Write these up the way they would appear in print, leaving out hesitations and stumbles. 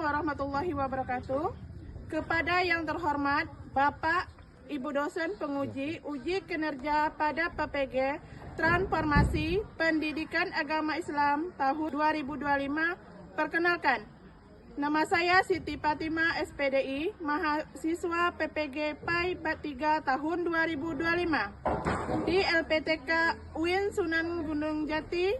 warahmatullahi wabarakatuh. Kepada yang terhormat Bapak, Ibu dosen penguji uji kinerja pada PPG Transformasi Pendidikan Agama Islam tahun 2025, perkenalkan. Nama saya Siti Fatima SPDI, mahasiswa PPG PAI Bat 3 tahun 2025 di LPTK UIN Sunan Gunung Jati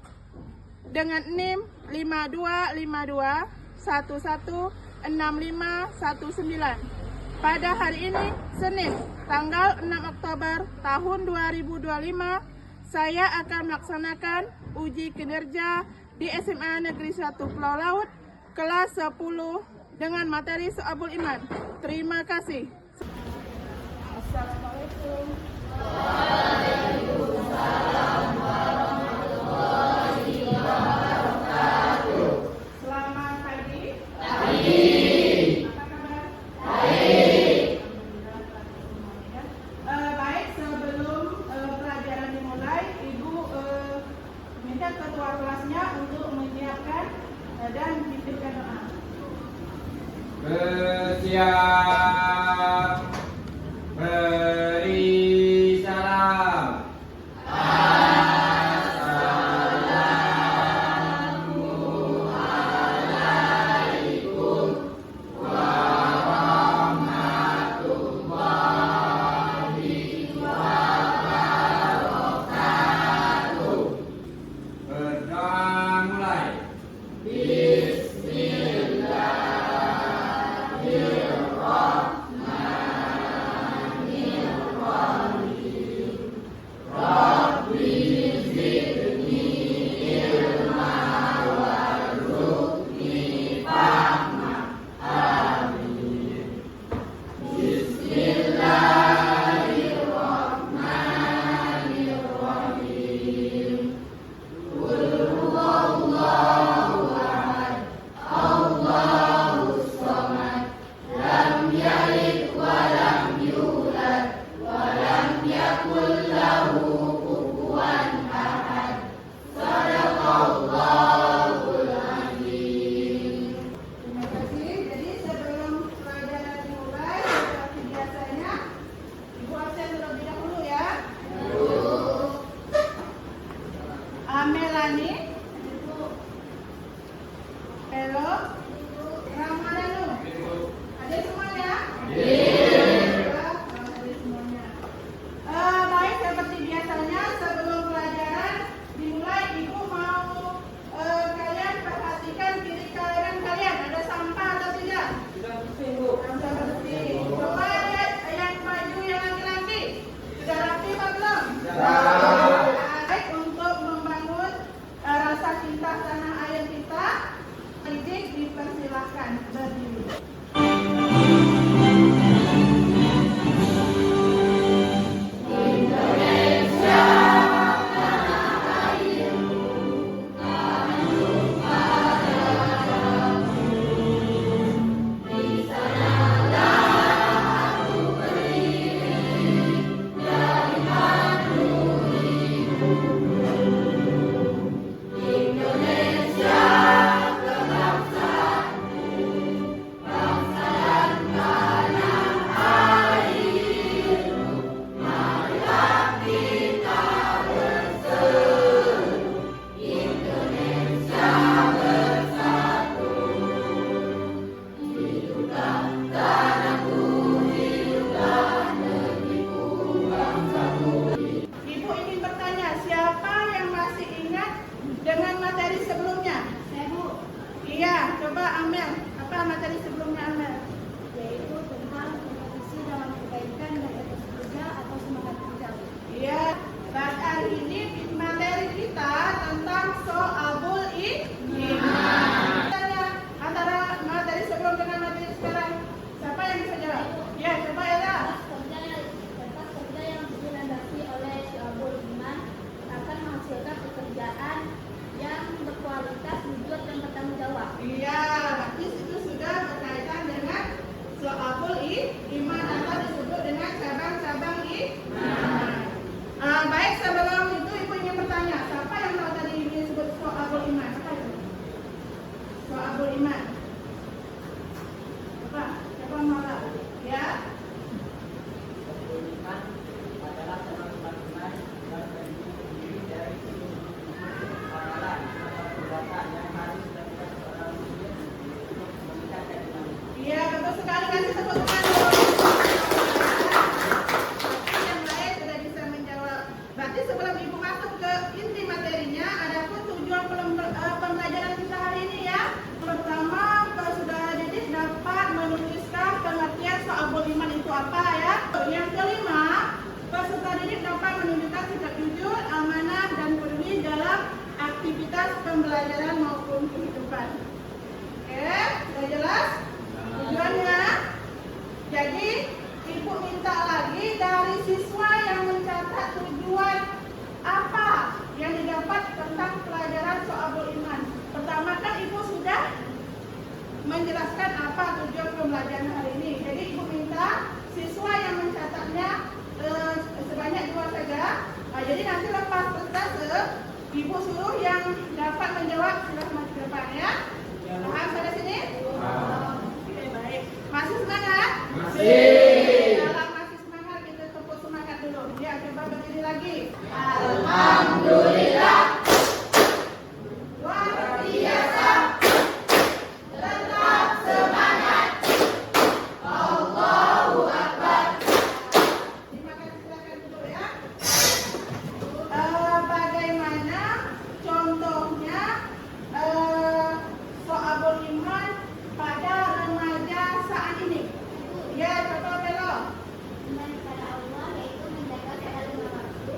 dengan NIM 5252116519. Pada hari ini, Senin, tanggal 6 Oktober tahun 2025, saya akan melaksanakan uji kinerja di SMA Negeri 1 Pulau Laut kelas 10 dengan materi So'abul Iman. Terima kasih. Assalamualaikum. Waalaikumsalam warahmatullahi wabarakatuh. Selamat pagi. Pagi. Apa kabar? Baik. Baik, sebelum pelajaran dimulai, Ibu minta ketua kelasnya untuk menyiapkan dan pimpinkan doa. Bersiap, beri salam. tentang pelajaran So'abul Iman. Pertama kan Ibu sudah menjelaskan apa tujuan pembelajaran hari ini. Jadi Ibu minta siswa yang mencatatnya sebanyak 2 saja. Nah, jadi nanti lepas persentase Ibu suruh yang dapat menjawab sudah maju ke depan ya. Paham sampai sini? Oke, baik. Masih semangat? Masih. Kalau masih semangat kita tepuk semangat dulu. Ya, coba berdiri lagi. Alhamdulillah. Luar biasa. Tetap semangat. Allahu Akbar. Terima kasih, silakan duduk ya. Bagaimana contohnya So'abul Iman pada remaja saat ini? Ya, contoh Belo. Iman kepada Allah yaitu menjaga segala lima waktu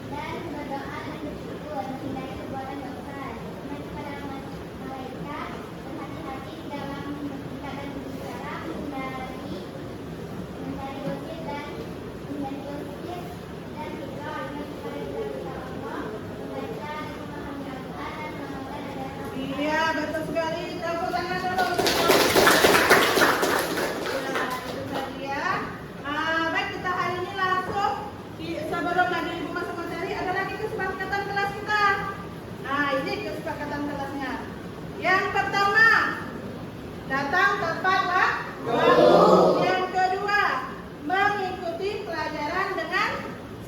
dan berdoa dan bersyukur menghindari perbuatan dosa. Iman kepada malaikat, berhati-hati dalam berbicara dan berbicara, menghindari gosip dan hijrah. Iman kepada kitab Allah, membaca dan memahami Al-Quran dan mengamalkan ajaran Allah. Iya, betul sekali. Tepuk tangan dulu. Baik, kita hari ini langsung sebelum lagi Ibu masuk materi ada lagi kesepakatan kelas kita. Nah, ini kesepakatan kelasnya. Yang pertama, datang tepat waktu. Yang kedua, mengikuti pelajaran dengan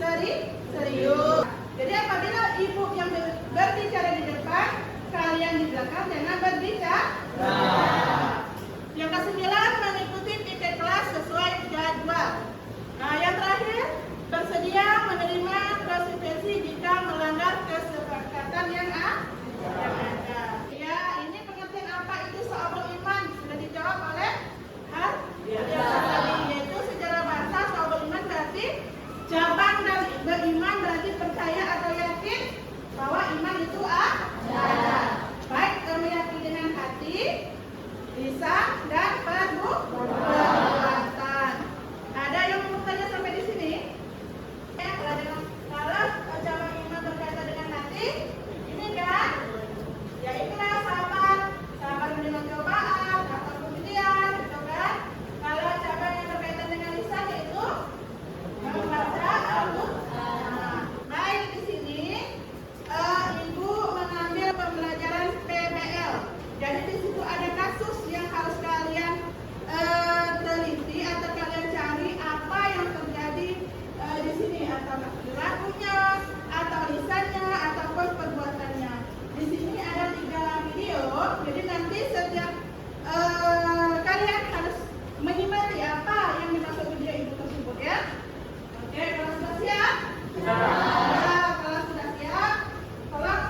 serius. Jadi apabila Ibu yang berbicara di depan, kalian di belakang jangan berbicara. Yang kesembilan, mengikuti piket kelas sesuai jadwal. Nah, yang terakhir, bersedia menerima konsekuensi jika melanggar kesepakatan yang ada. Ya, ini pengertian apa itu So'abul Iman sudah dijawab oleh yaitu secara bahasa So'abul Iman berarti cabang dari beriman, berarti percaya atau yakin bahwa iman itu ada. Baik meyakini dengan hati, lisan dan perbuatan. Ada yang mau tanya sampai di sini? Ya, kalau cabang iman berkaitan dengan hati, ini kan ya ikhlas, sabar menerima cobaan atau kemudian, gitu kan? Kalau cabang yang berkaitan dengan lisan yaitu membaca Al-Quran. Baik, di sini Ibu mengambil pembelajaran PBL. Jadi di situ ada kasus yang harus kalian teliti atau kalian cari apa yang terjadi di sini, atau perilakunya, atau lisannya, ataupun perbuatannya. Di sini ada 3 video. Jadi nanti setiap kalian harus menyimati apa yang dimaksud video Ibu tersebut ya. Oke, kalau sudah siap? Ya, kalau sudah siap, tolong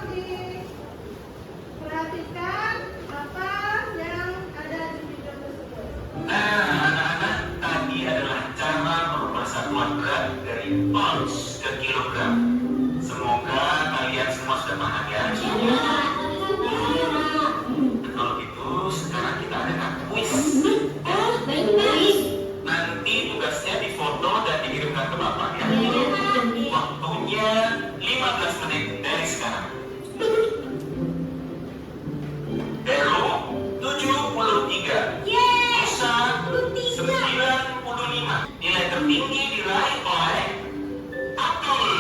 diperhatikan apa yang ada di video tersebut. Anak-anak, tadi adalah cara merubah satuan berat dari ons ke kilogram. Semoga kalian semua sudah paham ya. Kalau gitu, sekarang kita adakan kuis. Nanti tugasnya difoto dan dikirimkan ke Bapak ya. Waktunya 15 menit dari sekarang. Heru 73, Nusa 95. Nilai tertinggi diraih oleh Abdul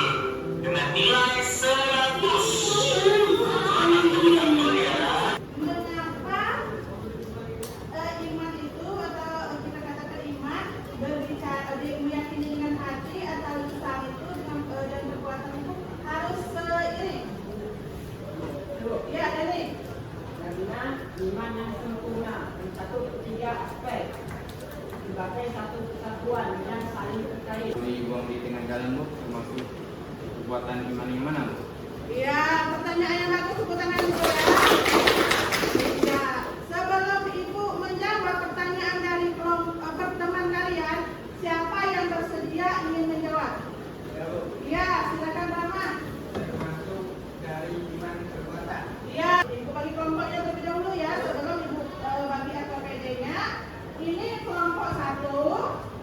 dengan nilai 100. Selamat betul ya. Mengapa iman itu, atau kita katakan iman, berbicara, meyakini dengan hati atau lisan itu dan perbuatan itu harus seiring? Ya, ada nih. Karena iman yang sempurna satu ketiga aspek sebagai satu kesatuan yang saling terkait. Dibuang di tengah jalan Bu, termasuk perbuatan iman-iman Bu. Iya, pertanyaan yang bagus, tepuk tangan dulu ya. Ya, sebelum Ibu menjawab pertanyaan dari kelompok teman kalian, siapa yang bersedia ingin menjawab? Ya, silakan Rama. Termasuk dari iman perbuatan. Ya, Ibu bagi kelompoknya terlebih dahulu ya, sebelum Ibu bagi AKPD-nya. Ini kelompok 1,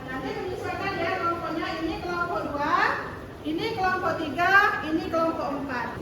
nanti menyesuaikan ya kelompoknya. Ini kelompok 2, ini kelompok 3, ini kelompok 4.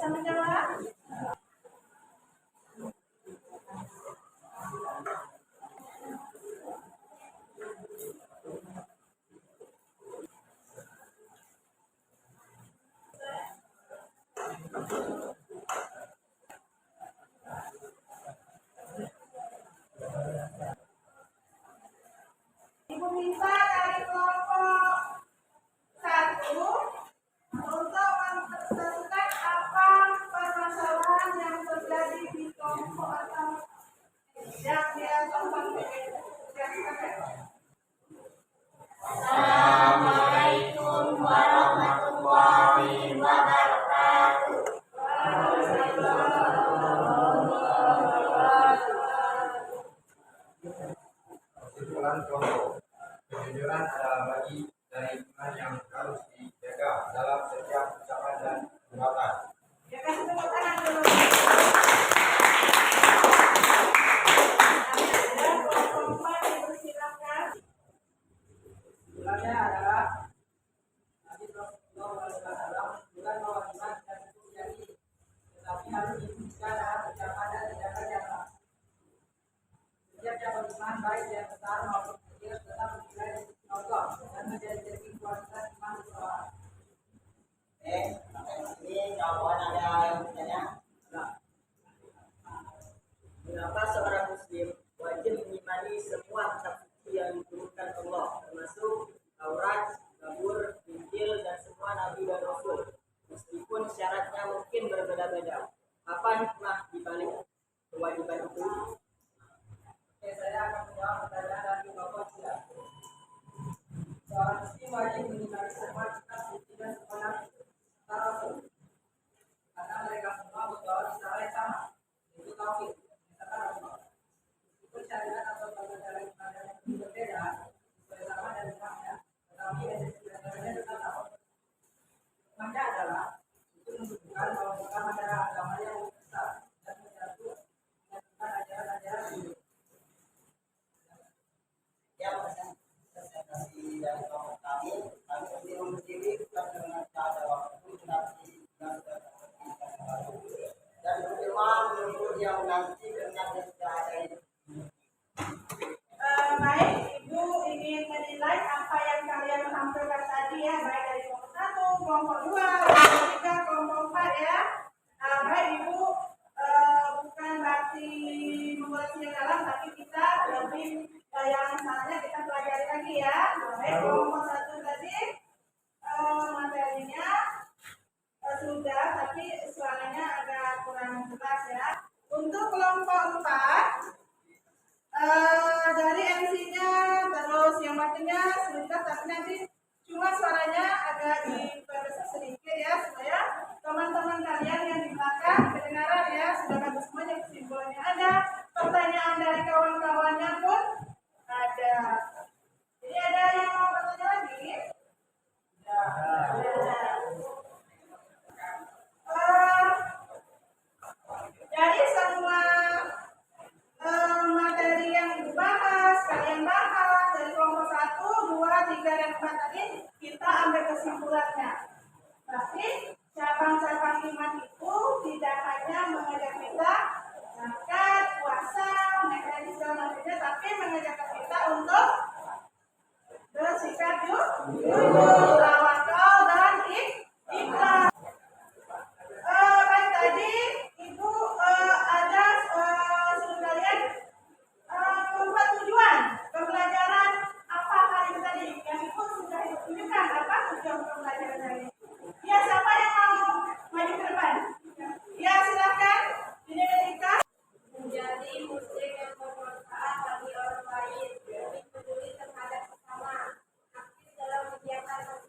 bisa menjawab? Ibu minta dari kelompok 1 untuk menentukan apa permasalahan yang terjadi di kelompok atau yang dia tonton. Assalamualaikum warahmatullahi wabarakatuh. Kesimpulan kelompok. Kejujuran adalah bagi dari iman yang harus dijaga dalam setiap ucapan dan perbuatan. Ya, kasih tepuk tangan dulu. Ada kelompok 4, dipersilakan. Kesimpulannya adalah Nabi Rasulullah SAW bukan bahwa iman dan itu menjadi, tetapi harus diwujudkan dalam ucapan dan tindakan yang sah. Setiap yang beriman baik yang besar maupun kecil tetap menilai contoh dan menjadi titik kualitas iman seseorang. Sampai sini jawaban ada yang bertanya. Mengapa seorang muslim wajib mengimani semua kitab suci yang diturunkan Allah, termasuk Taurat, Zabur, Injil, dan semua nabi dan rasul, meskipun syaratnya mungkin berbeda-beda? Apa hikmah di balik kewajiban itu? Oke, saya akan menjawab pertanyaan dari Bapak Sila. Seorang muslim wajib mengimani semua kitab suci dan semua nabi serta rasul, karena mereka semua membawa risalah yang sama, yaitu tauhid, menyatakan Allah. Meskipun syariat atau tata cara ibadah yang berbeda, sesuai sama dan hikmahnya, tetapi esensi dasarnya tetap sama. Hikmahnya adalah untuk menunjukkan bahwa Islam adalah agama yang besar dan menyatu menyatukan ajaran-ajaran hidup. Ya, presentasi dari kelompok kami sendiri berdiri bukan dengan cara waktu, tetapi dengan dan berfirman menunggu yang nanti dengan dari Baik, Ibu ingin menilai apa yang kalian tampilkan tadi ya, baik dari kelompok 1, kelompok 2, kelompok 3, kelompok 4 ya. Baik Ibu, bukan berarti mengulas yang dalam, tapi kita lebih yang misalnya kita pelajari lagi ya. Baik, kelompok 1 tadi materinya sudah, tapi suaranya agak kurang jelas ya. Untuk kelompok 4 dari MC-nya terus yang matinya sudah, tapi nanti cuma suaranya agak diperbesar sedikit ya, supaya teman-teman kalian yang di belakang kedengaran ya. Sudah bagus semuanya, kesimpulannya ada, pertanyaan dari kawan-kawannya pun ada. Jadi ada yang mau bertanya lagi? Dari semua materi yang dibahas, kalian bahas dari kelompok 1, 2, 3, dan 4 tadi, kita ambil kesimpulannya. Berarti cabang-cabang iman itu tidak hanya mengajak kita zakat, puasa, mengenai segala macamnya, tapi mengajak kita untuk bersikap jujur, tawakal, dan ikhlas. Baik, tadi Ibu ada suruh kalian membuat tujuan pembelajaran apa hari ini tadi, yang Ibu sudah tunjukkan apa tujuan pembelajaran hari ini. Ya, siapa yang mau maju ke depan? Ya, silakan. Ini ketika menjadi muslim yang bermanfaat bagi orang lain, lebih peduli terhadap sesama, aktif dalam kegiatan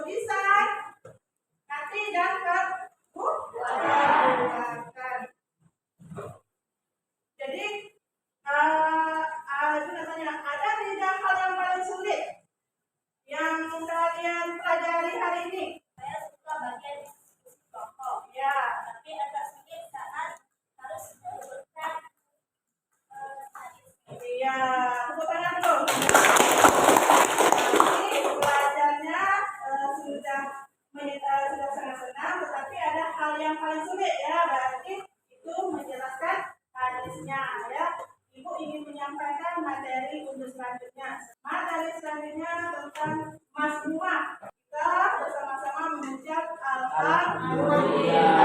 tulisan hati dan kebutuhan. Jadi itu katanya, ada 3 hal yang paling sulit yang kalian pelajari hari ini. Saya suka bagian diskusi kelompok, Ya, tapi agak sulit saat harus menyebutkan statistik. iya, tepuk tangan dulu. Ini belajarnya sudah sangat senang, tetapi ada hal yang paling sulit ya, berarti itu menjelaskan hadisnya ya. Ibu ingin menyampaikan materi untuk selanjutnya. Materi selanjutnya tentang Mazmu'ah. Kita bersama-sama mengucap Alhamdulillah.